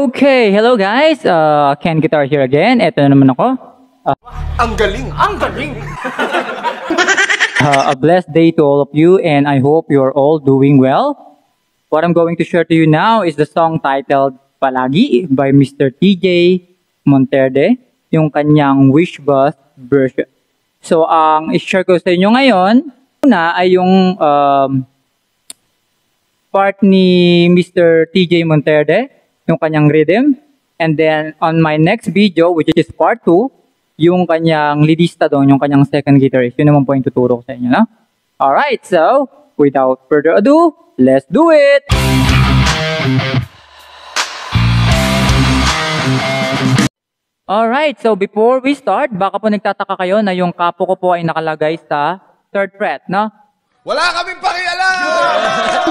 Okay, hello guys. Ken Guitar here again. Ito na naman ako. Ang galing! Ang galing! A blessed day to all of you, and I hope you're all doing well. What I'm going to share to you now is the song titled Palagi by Mr. TJ Monterde, yung kanyang Wish Bus version. So, ang i-share ko sa inyo ngayon, una ay yung part ni Mr. TJ Monterde, yung kanyang rhythm. And then, on my next video, which is part 2, yung kanyang leadista doon, yung kanyang second guitarist. Yun naman po yung tuturo ko sa inyo, no? Alright, so, without further ado, let's do it! Alright, so before we start, baka po nagtataka kayo na yung kapo ko po ay nakalagay sa 3rd fret, no? Wala kaming pakialam!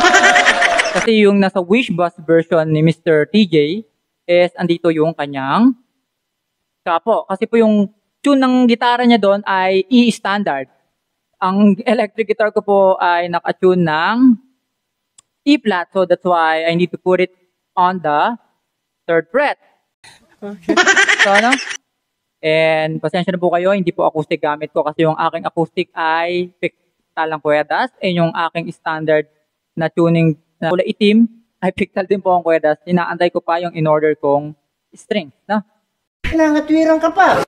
Kasi yung nasa Wish Bus version ni Mr. TJ is andito yung kanyang kapo. Kasi po yung tune ng gitara niya doon ay E standard. Ang electric guitar ko po ay naka-tune ng E flat. So that's why I need to put it on the 3rd fret. Okay. So ano? And pasensya na po kayo, hindi po acoustic gamit ko kasi yung aking acoustic ay pictal lang kwedas. And yung aking standard na tuning na kulay itim ay pictal din po ang kwedas. Inaantay ko pa yung in-order kong string. No? Nangatwirang ka pa.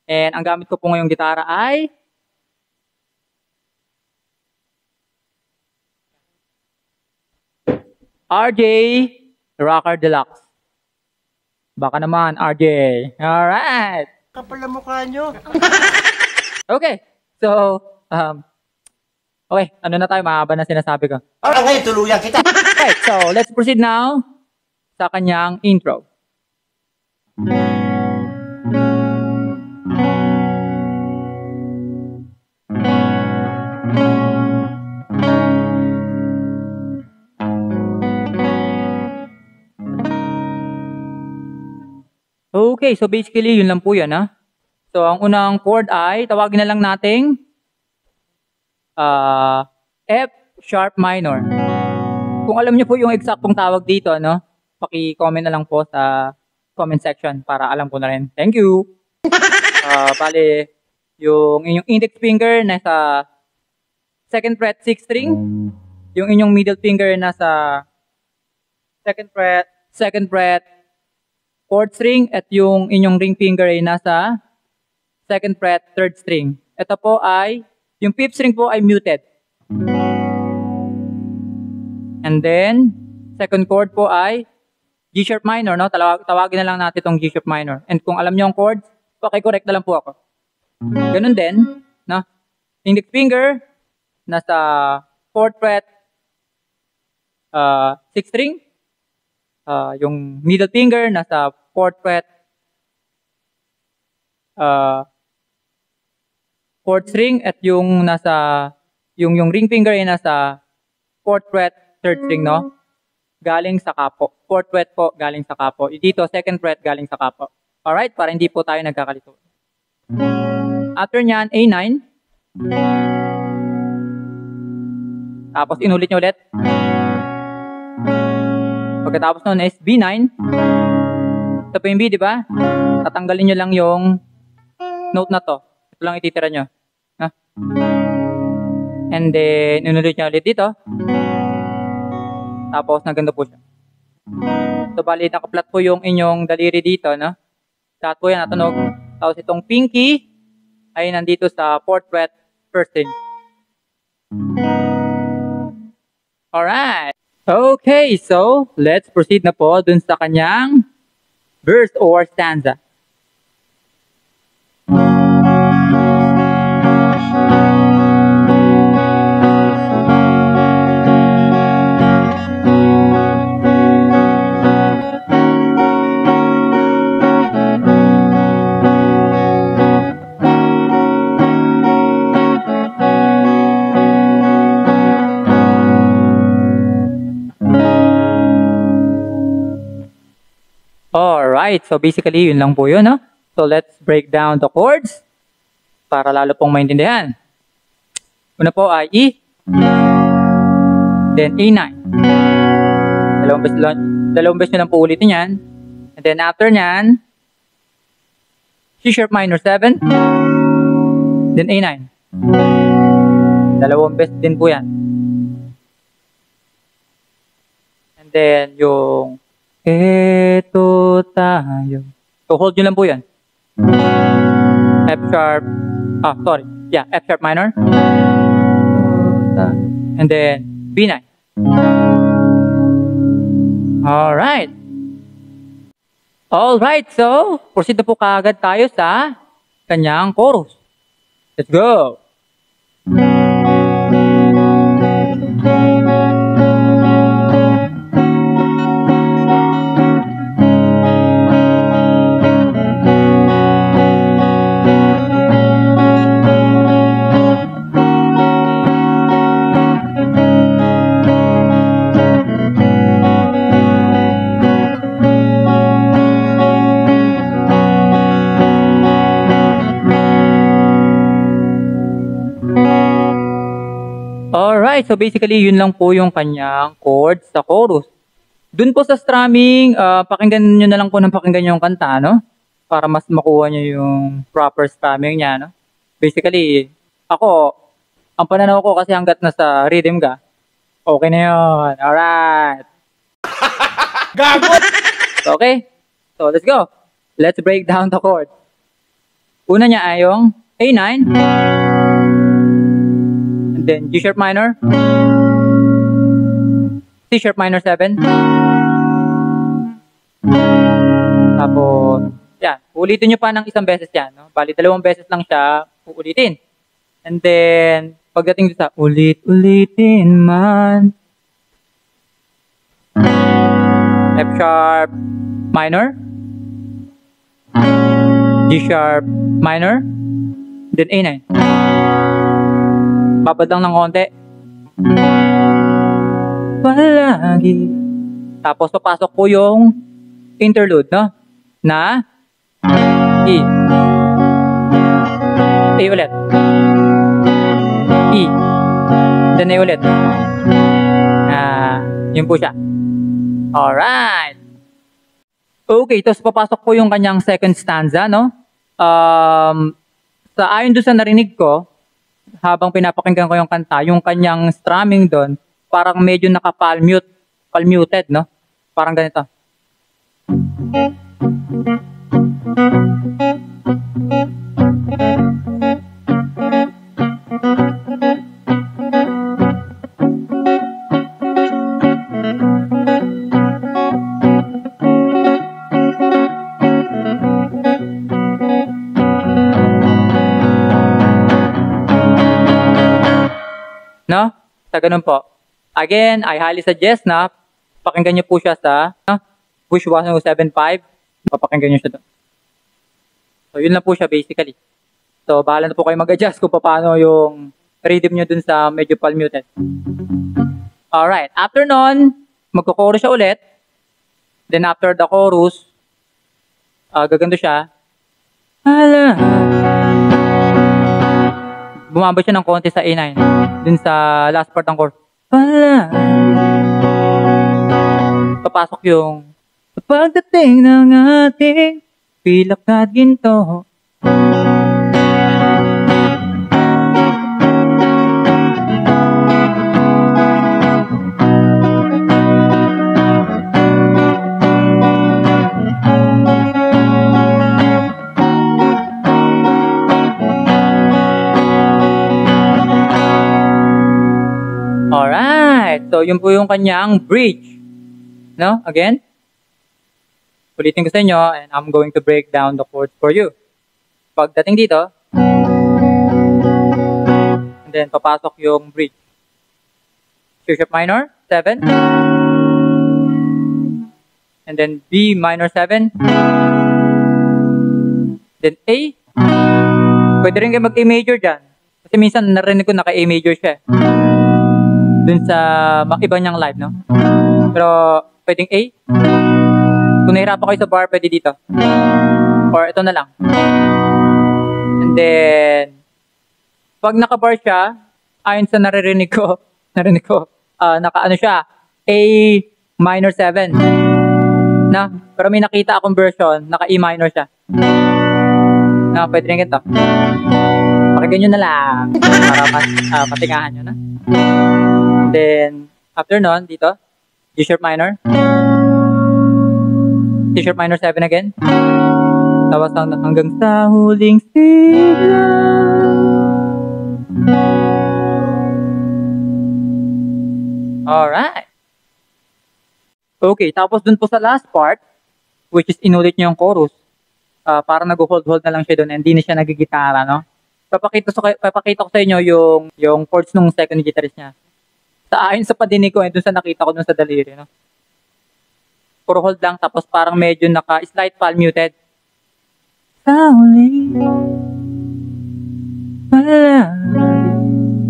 And ang gamit ko po ngayong gitara ay RJ Rocker Deluxe. Baka naman, RJ. Alright. Kapal ang mukha nyo. Okay. So, okay. Ano na tayo? Mahaba na sinasabi ko. Ngayon, tuluyan kita. Right. So, let's proceed now sa kanyang intro. Okay, so basically, yun lang po yan, ha? So, ang unang chord ay, tawagin na lang nating F sharp minor. Kung alam niyo po yung eksaktong tawag dito, no? Paki-comment na lang po sa comment section para alam ko na rin. Thank you! Bale, yung inyong index finger nasa 2nd fret 6th string. Yung inyong middle finger nasa 2nd fret 4th string at yung inyong ring finger ay nasa 2nd fret 3rd string. Ito po ay, yung 5th string po ay muted. And then, second chord po ay G sharp minor, no? Tawagin na lang natin itong G sharp minor. And kung alam niyo ang chords, paki-correct na lang po ako. Ganun din, no? Index finger, nasa 4th fret 6th string. Yung middle finger nasa 4th fret 4th string at yung nasa yung ring finger ay nasa 4th fret 3rd string, no? Galing sa kapo. 4th fret po galing sa kapo. Dito 2nd fret galing sa kapo. Alright, para hindi po tayo nagkakalito. After nyan, A9. Tapos inulit nyo ulit. Pagkatapos nun is B9. Ito po yung B, di ba? Tatanggalin nyo lang yung note na to. Ito lang ititira nyo. Huh? And then, inulit nyo ulit dito. Tapos, naganda po siya. So, bali, nakaplat po yung inyong daliri dito, no? Lahat po yan natunog. Tapos, itong pinky ay nandito sa 4th fret 1st string. Alright. Okay, so let's proceed na po dun sa kanyang verse or stanza. Alright, so basically, yun lang po yun, no? So let's break down the chords para lalo pong maintindihan. Una po ay E, then A9. Dalawang beses nyo lang po ulitin yan. And then after nyan, C sharp minor 7. Then A9. Dalawang beses din po yan. And then yung eto tayo. So hold nyo lang po yan. F sharp. F sharp minor. And then B9. Alright. Alright, so proceed na po kaagad tayo sa kanyang chorus. Let's go! Alright, so basically yun lang po yung kanyang chords sa chorus. Dun po sa strumming, pakinggan nyo na lang po ng pakinggan yung kanta, no? Para mas makuha nyo yung proper strumming niya, no? Basically, ako, ang pananaw ko kasi hanggat nasa rhythm ka, okay na yun. Alright. Gago! Okay, so let's go. Let's break down the chords. Una niya ay yung A9. Then G sharp minor, C sharp minor 7. Tapos, yan, ulitin nyo pa ng isang beses yan, no? Bali, dalawang beses lang siya uulitin. And then, pagdating sa ulit-ulitin man, F sharp minor, G sharp minor, then A9. Babad lang ng konti. Palagi. Tapos papasok po yung interlude, no? Na E. A ulit. E. Then A ulit. Yun po siya. Alright. Okay, tapos papasok po yung kanyang second stanza, no? Ayon doon sa narinig ko, habang pinapakinggan ko yung kanta, yung kanyang strumming doon, parang medyo palmuted, no? Parang ganito. No? Sa ganun po. Again, I highly suggest na pakinggan nyo po siya sa Bush 1075. Papakinggan nyo siya doon. So, yun lang po siya basically. So, bahala na po kayo mag-adjust kung paano yung rhythm nyo dun sa medyo palmuted. Alright. After nun, magko-chorus siya ulit. Then after the chorus, gaganto siya. Bumaba siya ng konti sa A9. Dun sa last part ng chorus. Papasok yung pagdating ng ating pilak at ginto. Alright, so yun po yung kanyang bridge. No? Again, ulitin ko sa inyo and I'm going to break down the chords for you. Pagdating dito, and then papasok yung bridge. C sharp minor, 7. And then B minor 7. Then A. Pwede rin kayo mag-A major dyan. Kasi minsan narinig ko naka-A major siya. Dun sa iba niyang live, no? Pero pwedeng A. Kung nahirapan kayo sa bar, pwede dito. Or ito na lang. And then, pag naka-bar siya, ayon sa narinig ko, naka-ano siya, A minor 7. Na, pero may nakita akong version, naka E minor siya. Na, pwede rin ganito. Pakinggan nyo na lang. Para patingahan nyo na. Then, after nun, dito, G sharp minor. C sharp minor 7 again. Tapos hanggang sa huling sila. Alright. Okay, tapos dun po sa last part, which is inulit niyo yung chorus, parang nag-hold-hold na lang siya doon, hindi na siya nagigitara, no? Papakita ko sa inyo yung chords nung second guitarist niya. Ayon sa padinig ko, dun sa nakita ko dun sa daliri, no? Puro hold lang, tapos parang medyo naka-slight fall muted.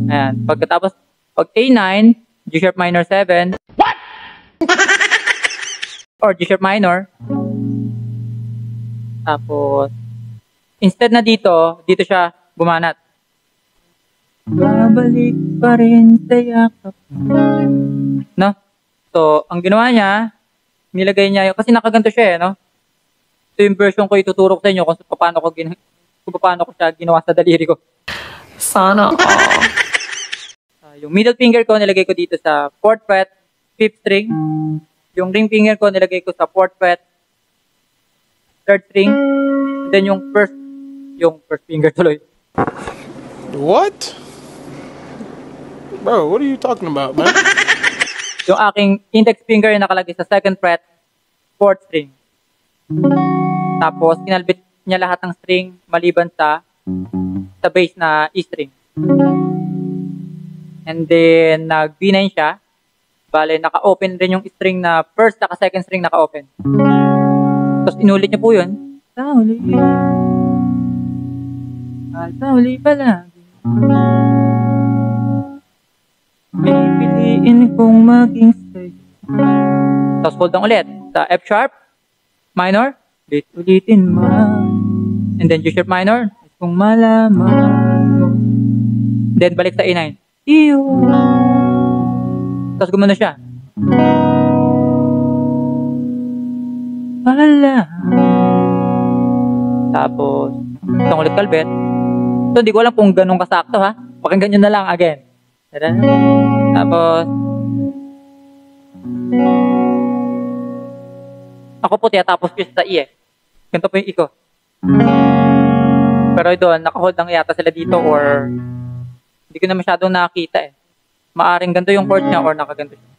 Ayan, pagkatapos, pag A9, G sharp minor 7, or G sharp minor. Tapos, instead na dito siya bumanat. Babalik pa rin sa yakap. No? So, ang ginawa niya, nilagay niya kasi nakaganto siya no? So, yung version ko ituturo ko sa inyo kung paano ko siya ginawa sa daliri ko. Sana all. Yung middle finger ko, nilagay ko dito sa 4th fret, 5th string. Yung ring finger ko, nilagay ko sa 4th fret, 3rd string. And then yung first finger tuloy. What? Bro, what are you talking about, man? Yung aking index finger yung nakalagay sa 2nd fret, 4th string. Tapos, kinalbit niya lahat ng string maliban sa bass na E string. And then, nag-B9 siya. Bale, naka-open rin yung string na first, naka-second string naka-open. Tapos, inulit niya po yun. Sa huli pala. Pipiliin kong maging sa'yo. Tapos, hold lang ulit. Sa F sharp, minor, ulit-ulitin man. And then, G sharp minor, kung malaman mo. Then, balik sa A9. Iyo. Tapos gumano siya. Pala. Tapos, itong ulit kalbet. So, hindi ko alam kung ganun kasakto ha. Pakinggan nyo na lang again. Tapos, ako po tapos ko sa E eh. Ganito po yung E ko. Pero doon, nakahold lang yata sila dito or hindi ko na masyadong nakakita eh. Maaring ganito yung chord niya or nakaganto siya.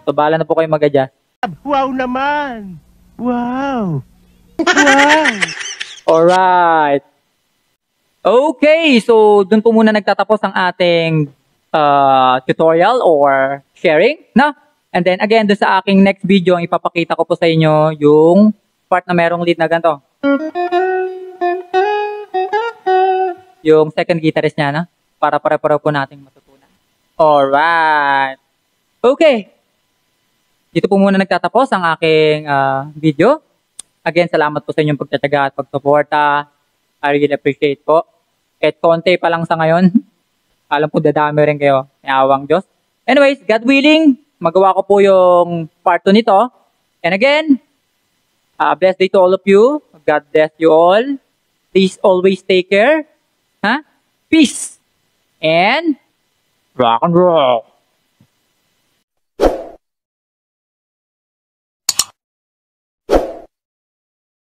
So, bahala na po kayo mag-adjust. Wow naman! Wow! Alright. Okay, so dun po muna nagtatapos ang ating tutorial or sharing, no? And then again, dun sa aking next video, ipapakita ko po sa inyo yung part na merong lead na ganito. Yung second guitarist niya, no? Para pare-pareho po nating matutunan. Alright. Okay. Dito po muna nagtatapos ang aking video. Again, salamat po sa inyong pagtataga at pagsuporta. I really appreciate po. Kahit konti pa lang sa ngayon. Alam po dadami rin kayo. May awang Diyos. Anyways, God willing, magawa ko po yung part 2 nito. And again, blessed day to all of you. God bless you all. Please always take care. Peace. And rock and roll.